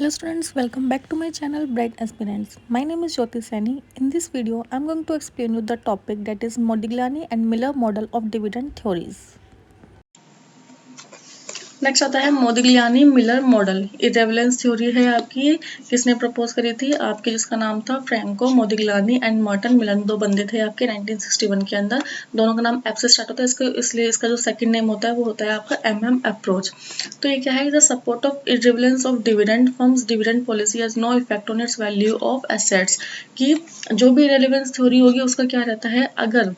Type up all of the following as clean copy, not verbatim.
Hello students, welcome back to my channel Bright Aspirants. My name is Jyoti Saini. In this video, I am going to explain you the topic that is Modigliani and Miller model of dividend theories. Next आता है मोदिग्लियानी Miller model. इरेवलेंस theory है आपकी, किसने propose करी थी आपके, जिसका नाम था फ्रैंको मोदिग्लियानी एंड मर्टन मिलन। दो बंदे थे आपके 1961 के अंदर, दोनों का नाम एफ से स्टार्ट होता है इसको, इसलिए इसका जो सेकंड नेम होता है वो होता है आपका एमएम अप्रोच। तो ये क्या है, the support of irrelevance of dividend firms dividend policy has no effect on its value of assets. कि जो भी इरेवलेंस थ्योरी होगी उसका क्या रहता है, अगर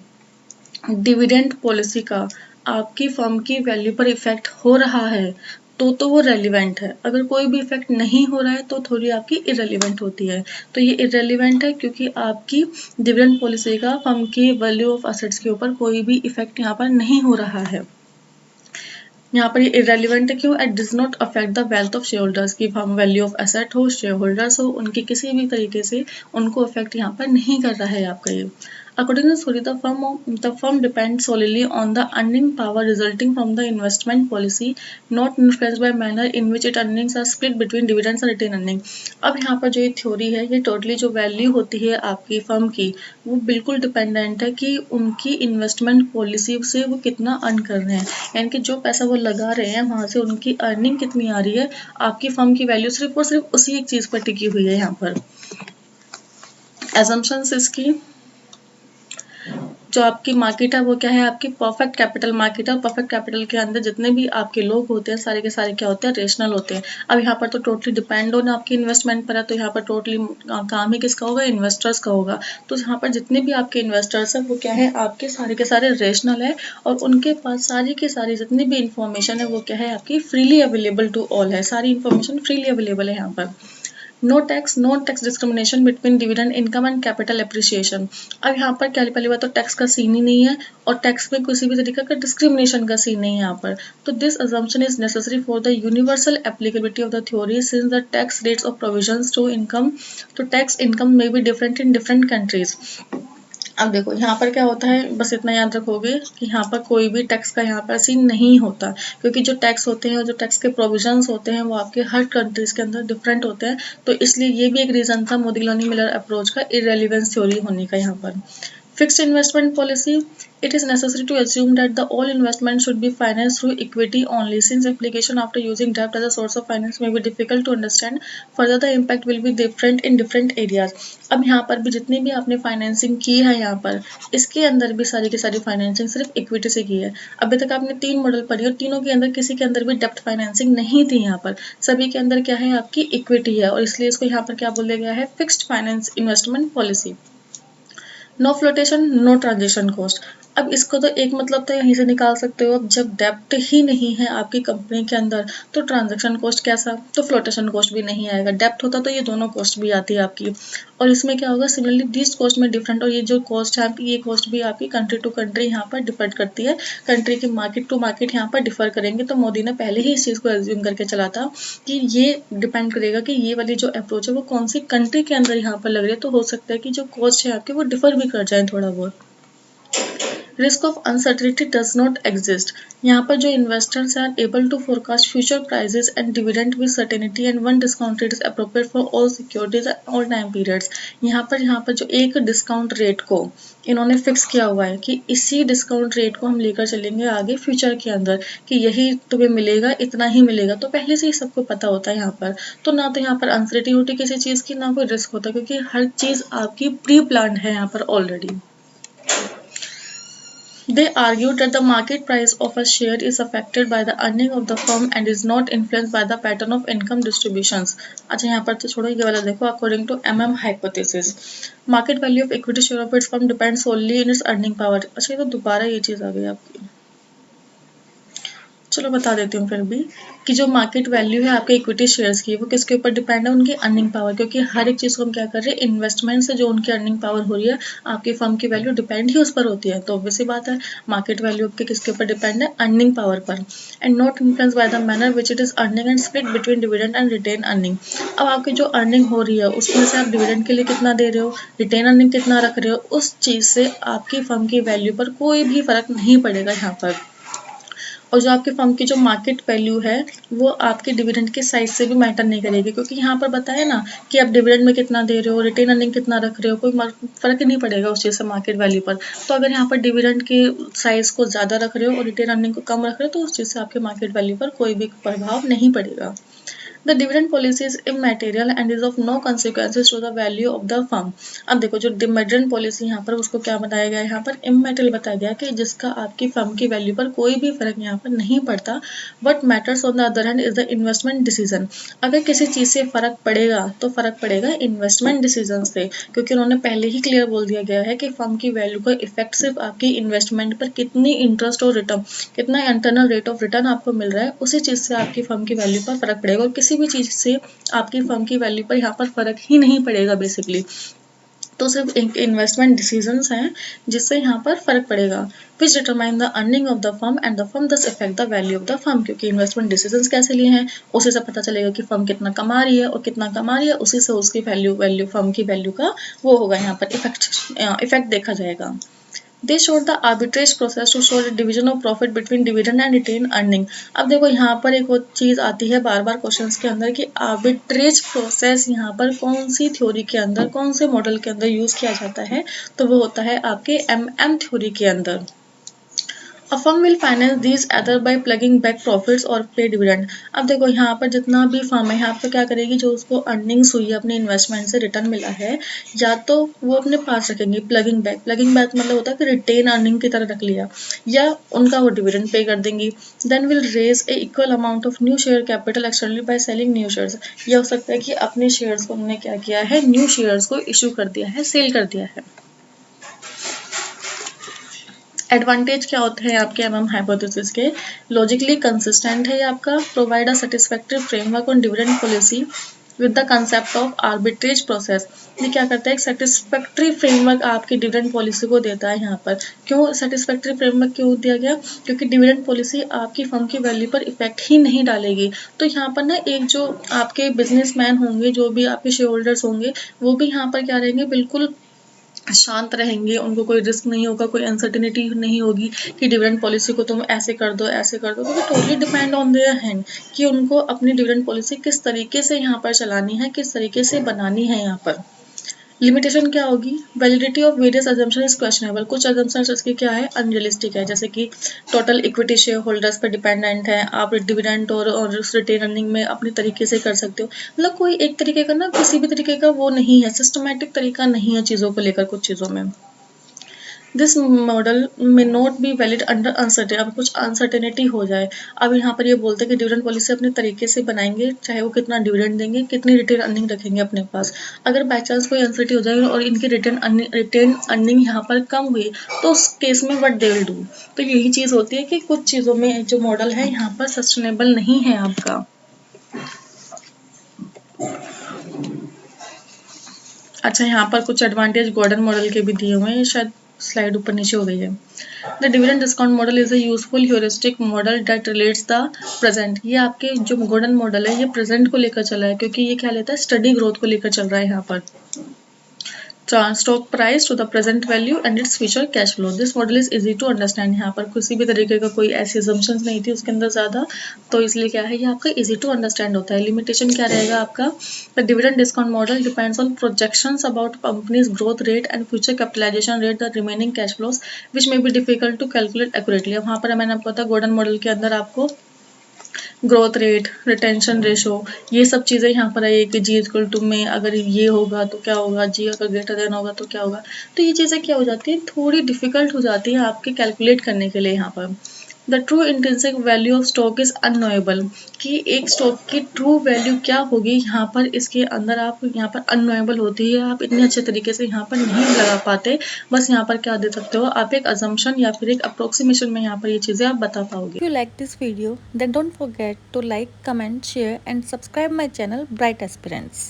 डिविडेंड पॉलिसी का आपकी फर्म की वैल्यू पर इफेक्ट हो रहा है तो वो रेलिवेंट है, अगर कोई भी इफेक्ट नहीं हो रहा है तो थोड़ी आपकी इरेलीवेंट होती है। तो ये इरेलीवेंट है क्योंकि आपकी डिविडेंड पॉलिसी का फर्म की वैल्यू ऑफ असेट्स के ऊपर कोई भी इफेक्ट यहाँ पर नहीं हो रहा है। यहाँ पर ये इरेलीवेंट है क्यों, it does not affect the wealth of share holders. की फर्म वैल्यू ऑफ एसेट हो, शेयर होल्डर्स हो, उनकी किसी भी तरीके से उनको अफेक्ट यहाँ पर नहीं कर रहा है आपका ये। According to Suri, the firm depends solely on the earning power resulting from the investment policy, not influenced by manner in which its earnings are split between dividends and retained earning। अब यहाँ पर जो ये theory है, ये totally जो value होती है आपकी फर्म की, वो बिल्कुल डिपेंडेंट है कि उनकी इन्वेस्टमेंट पॉलिसी से वो कितना अर्न कर रहे हैं, यानी कि जो पैसा वो लगा रहे हैं वहाँ से उनकी अर्निंग कितनी आ रही है। आपकी फर्म की वैल्यू सिर्फ और सिर्फ उसी एक चीज़ पर टिकी हुई है। यहाँ पर एजम्पशंस इसकी, जो आपकी मार्केट है वो क्या है, आपकी परफेक्ट कैपिटल मार्केट है। परफेक्ट कैपिटल के अंदर जितने भी आपके लोग होते हैं सारे के सारे क्या होते हैं, रेशनल होते हैं। अब यहाँ पर तो टोटली डिपेंड ऑन आपकी इन्वेस्टमेंट पर है, तो यहाँ पर टोटली काम ही किसका होगा, इन्वेस्टर्स का होगा। तो यहाँ पर जितने भी आपके इन्वेस्टर्स हैं वो क्या है, आपके सारे के सारे रेशनल है, और उनके पास सारी की सारी जितनी भी इंफॉर्मेशन है वो क्या है, आपकी फ्रीली अवेलेबल टू ऑल है। सारी इंफॉर्मेशन फ्रीली अवेलेबल है यहाँ पर। No tax discrimination between dividend income and capital appreciation. अब यहाँ पर क्या, पहली बात तो टैक्स का सीन ही नहीं है, और टैक्स में किसी भी तरीके का डिस्क्रिमिनेशन का सीन नहीं है यहाँ पर। तो this assumption is necessary for the universal applicability of the theory since the tax rates of provisions to income, तो टैक्स इनकम में भी डिफरेंट इन डिफरेंट कंट्रीज। अब देखो यहाँ पर क्या होता है, बस इतना याद रखोगे कि यहाँ पर कोई भी टैक्स का यहाँ पर सीन नहीं होता, क्योंकि जो टैक्स होते हैं और जो टैक्स के प्रोविजंस होते हैं वो आपके हर कंट्रीज के अंदर डिफरेंट होते हैं। तो इसलिए ये भी एक रीजन था मोदिग्लियानी मिलर अप्रोच का इररेलेवेंस थ्योरी होने का। यहाँ पर fixed investment policy, it is necessary to assume that the all investment should be financed through equity only, since application after using debt as a source of finance may be difficult to understand, further the impact will be different in different areas। अब यहाँ पर भी जितनी भी आपने financing की है यहाँ पर, इसके अंदर भी सारी की सारी फाइनेंसिंग सिर्फ इक्विटी से की है। अभी तक आपने 3 मॉडल पढ़ी और तीनों के अंदर किसी के अंदर भी डेप्ट फाइनेंसिंग नहीं थी। यहाँ पर सभी के अंदर क्या है, आपकी इक्विटी है, और इसलिए इसको यहाँ पर क्या बोला गया है, fixed finance investment policy. No flotation no transaction cost. अब इसको तो एक मतलब तो यहीं से निकाल सकते हो, अब जब डेप्ट ही नहीं है आपकी कंपनी के अंदर तो ट्रांजैक्शन कॉस्ट कैसा, तो फ्लोटेशन कॉस्ट भी नहीं आएगा। डेप्ट होता तो ये दोनों कॉस्ट भी आती है आपकी, और इसमें क्या होगा, सिमिलरली दिस कॉस्ट में डिफरेंट, और ये जो कॉस्ट है आपकी, ये कॉस्ट भी आपकी कंट्री टू कंट्री यहाँ पर डिपेंड करती है, कंट्री के मार्केट टू मार्केट यहाँ पर डिफर करेंगे। तो मोदी ने पहले ही इस चीज़ को एज्यूम करके चला था कि ये डिपेंड करेगा कि ये वाली जो अप्रोच है वो कौन सी कंट्री के अंदर यहाँ पर लग रही है। तो हो सकता है कि जो कॉस्ट है आपके वो डिफर भी कर जाए थोड़ा बहुत। Risk of uncertainty does not exist. यहाँ पर जो investors are able to forecast future prices and dividend with certainty, and one discount rate is appropriate for all securities at all time periods. यहाँ पर जो एक डिस्काउंट रेट को इन्होंने fix किया हुआ है कि इसी डिस्काउंट रेट को हम लेकर चलेंगे आगे फ्यूचर के अंदर, कि यही तुम्हें मिलेगा, इतना ही मिलेगा। तो पहले से ही सबको पता होता है यहाँ पर, तो ना तो यहाँ पर अनसर्टिनिटी होती किसी चीज़ की, ना कोई रिस्क होता, क्योंकि हर चीज़ आपकी प्री प्लान्ड है यहाँ पर already. They argued that the market price of a share is affected by the earning of the firm and is not influenced by the pattern of income distributions। अच्छा यहाँ पर तो छोड़ो, ये वाला देखो, according to MM hypothesis, market value of equity share of its firm depends solely in its earning power। अच्छा ये तो दोबारा ये चीज़ आ गई आपकी, चलो बता देती हूँ फिर भी, कि जो मार्केट वैल्यू है आपके इक्विटी शेयर्स की वो किसके ऊपर डिपेंड है, उनकी अर्निंग पावर। क्योंकि हर एक चीज़ को हम क्या कर रहे हैं, इन्वेस्टमेंट से जो उनकी अर्निंग पावर हो रही है आपकी फर्म की वैल्यू डिपेंड ही उस पर होती है। तो ऑब्वियसली बात है, मार्केट वैल्यू आपके किसके ऊपर डिपेंड है, अर्निंग पावर पर, and not influence by the manner which it is earning and split between dividend and retain earning. अब आपकी जो अर्निंग हो रही है उसमें से आप डिविडेंड के लिए कितना दे रहे हो, रिटेन अर्निंग कितना रख रहे हो, उस चीज़ से आपकी फर्म की वैल्यू पर कोई भी फर्क नहीं पड़ेगा यहाँ पर। और जो आपके फर्म की जो मार्केट वैल्यू है वो आपके डिविडेंड के साइज से भी मैटर नहीं करेगी, क्योंकि यहाँ पर बताया ना कि आप डिविडेंड में कितना दे रहे हो, रिटेन अर्निंग कितना रख रहे हो, कोई फर्क ही नहीं पड़ेगा उस चीज़ से मार्केट वैल्यू पर। तो अगर यहाँ पर डिविडेंड के साइज को ज़्यादा रख रहे हो और रिटेन अर्निंग को कम रख रहे हो तो उस चीज़ से आपके मार्केट वैल्यू पर कोई भी प्रभाव नहीं पड़ेगा। The dividend policy is immaterial and is of no consequences to the value of the firm। अब देखो जो डिविडेंड पॉलिसी यहाँ पर उसको क्या बताया गया है, यहाँ पर इमेटेरियल बताया गया कि जिसका आपकी फर्म की वैल्यू पर कोई भी फर्क यहाँ पर नहीं पड़ता। But matters on the other hand is the investment decision. अगर किसी चीज़ से फर्क पड़ेगा तो फर्क पड़ेगा इन्वेस्टमेंट डिसीजन से, क्योंकि उन्होंने पहले ही क्लियर बोल दिया गया है कि फर्म की वैल्यू का इफेक्ट सिर्फ आपकी इन्वेस्टमेंट पर कितनी इंटरेस्ट और रिटर्न, कितना इंटरनल रेट ऑफ रिटर्न आपको मिल रहा है, उसी चीज़ से आपकी फर्म की वैल्यू पर फर्क पड़ेगा। और किसी भी चीज़ से आपकी फर्म की वैल्यू पर यहाँ पर फर्क ही नहीं पड़ेगा बेसिकली। तो सिर्फ इन्वेस्टमेंट डिसीजंस हैं जिससे यहाँ पर फर्क पड़ेगा। Which determine the earning of the firm and the firm does effect the value of the firm, क्योंकि इन्वेस्टमेंट डिसीजंस कैसे लिए हैं उसी से पता चलेगा कि फर्म कितना कमा रही है, और कितना कमा रही है उसी से उसकी वैल्यू फर्म की वैल्यू का वो होगा, यहाँ पर इफेक्ट देखा जाएगा। They showed the arbitrage process to show the division of profit between dividend and retained earning। अब देखो यहाँ पर एक और चीज़ आती है बार बार क्वेश्चंस के अंदर कि आर्बिट्रेज प्रोसेस यहाँ पर कौन सी थ्योरी के अंदर, कौन से मॉडल के अंदर यूज़ किया जाता है, तो वो होता है आपके एम थ्योरी के अंदर। A firm will finance these either by plugging back profits or pay dividend। अब देखो यहाँ पर जितना भी फर्म है यहाँ पर क्या करेगी, जो उसको अर्निंग्स हुई है अपनी इन्वेस्टमेंट से रिटर्न मिला है, या तो वो अपने पास रखेंगे प्लगिंग बैक मतलब होता है कि रिटेन अर्निंग की तरह रख लिया, या उनका वो डिविडेंड पे कर देंगी। Then will raise a equal amount of new share capital externally by selling new shares. यह हो सकता है कि अपने शेयर्स को उन्होंने क्या किया है, न्यू शेयर्स को इशू कर दिया है, सेल कर दिया है। एडवांटेज क्या होते हैं आपके एमएम हाइपोथेसिस के, लॉजिकली कंसिस्टेंट है ये आपका, provide a satisfactory framework on dividend policy with the concept of arbitrage process. ये क्या करता है, एक सेटिस्फैक्टरी फ्रेमवर्क आपकी डिविडेंड पॉलिसी को देता है। यहाँ पर क्यों सेटिस्फैक्टरी फ्रेमवर्क क्यों दिया गया, क्योंकि डिविडेंड पॉलिसी आपकी फर्म की वैल्यू पर इफेक्ट ही नहीं डालेगी। तो यहाँ पर ना एक जो आपके बिजनेसमैन होंगे, जो भी आपके शेयर होल्डर्स होंगे, वो भी यहाँ पर क्या रहेंगे, बिल्कुल शांत रहेंगे, उनको कोई रिस्क नहीं होगा, कोई अनसर्टिनिटी नहीं होगी कि डिविडेंड पॉलिसी को तुम ऐसे कर दो ऐसे कर दो, क्योंकि totally depend on their hand कि उनको अपनी डिविडेंड पॉलिसी किस तरीके से यहाँ पर चलानी है, किस तरीके से बनानी है। यहाँ पर लिमिटेशन क्या होगी, validity of various assumption is questionable. कुछ अजम्पशंस इसके क्या है, अनरियलिस्टिक है, जैसे कि टोटल इक्विटी शेयर होल्डर्स पर डिपेंडेंट है, आप डिविडेंड और रिटेन अर्निंग में अपने तरीके से कर सकते हो। मतलब कोई एक तरीके का ना, किसी भी तरीके का वो नहीं है, सिस्टमैटिक तरीका नहीं है चीज़ों को लेकर कुछ चीज़ों में। दिस मॉडल में not be valid under uncertain. अब कुछ अनसर्टेनिटी हो जाए, अब यहाँ पर ये बोलते हैं कि डिविडेंड पॉलिसी अपने तरीके से बनाएंगे, चाहे वो कितना डिविडेंड देंगे, कितनी रिटेन अर्निंग रखेंगे अपने पास। अगर बाई चांस कोई अनसर्टी हो जाए और इनकी रिटेन अर्निंग यहाँ पर कम हुई, तो उस केस में व्हाट दे विल डू। तो यही चीज़ होती है कि कुछ चीज़ों में जो मॉडल है यहाँ पर सस्टेनेबल नहीं है आपका। अच्छा, यहाँ पर कुछ एडवांटेज गॉर्डन मॉडल के भी दिए हुए हैं, शायद स्लाइड ऊपर नीचे हो गई है। The dividend discount model is a useful heuristic model that relates the present. ये आपके जो गॉर्डन मॉडल है ये प्रेजेंट को लेकर चला है, क्योंकि ये क्या लेता है, स्टडी ग्रोथ को लेकर चल रहा है यहाँ पर। Stock price to the present value and its future cash flow. This model is easy to understand. यहाँ पर किसी भी तरीके का कोई ऐसी assumptions नहीं थी उसके अंदर ज़्यादा, तो इसलिए क्या है, ये आपका इजी टू अंडरस्टैंड होता है। लिमिटेशन क्या रहेगा आपका, the dividend discount model depends on projections about companies growth rate and future capitalization rate, the remaining cash flows which may be difficult to calculate accurately. अब वहाँ पर मैंने आपको पता गॉर्डन मॉडल के अंदर आपको ग्रोथ रेट, रिटेंशन रेशो, ये सब चीज़ें यहाँ पर आई कि जी इक्वल टू में अगर ये होगा तो क्या होगा, जी अगर ग्रेटर देन होगा तो क्या होगा। तो ये चीज़ें क्या हो जाती है, थोड़ी डिफिकल्ट हो जाती है आपके कैलकुलेट करने के लिए। यहाँ पर the true intrinsic value of stock is unknowable, कि एक स्टॉक की ट्रू वैल्यू क्या होगी, यहाँ पर इसके अंदर आप यहाँ पर अननोएबल होती है, आप इतने अच्छे तरीके से यहाँ पर नहीं लगा पाते। बस यहाँ पर क्या दे सकते हो आप, एक अजम्पशन या फिर एक अप्रोक्सीमेशन में यहाँ पर ये चीज़ें आप बता पाओगे। If you like this video, then don't forget to like, comment, share and subscribe my channel Bright Aspirants.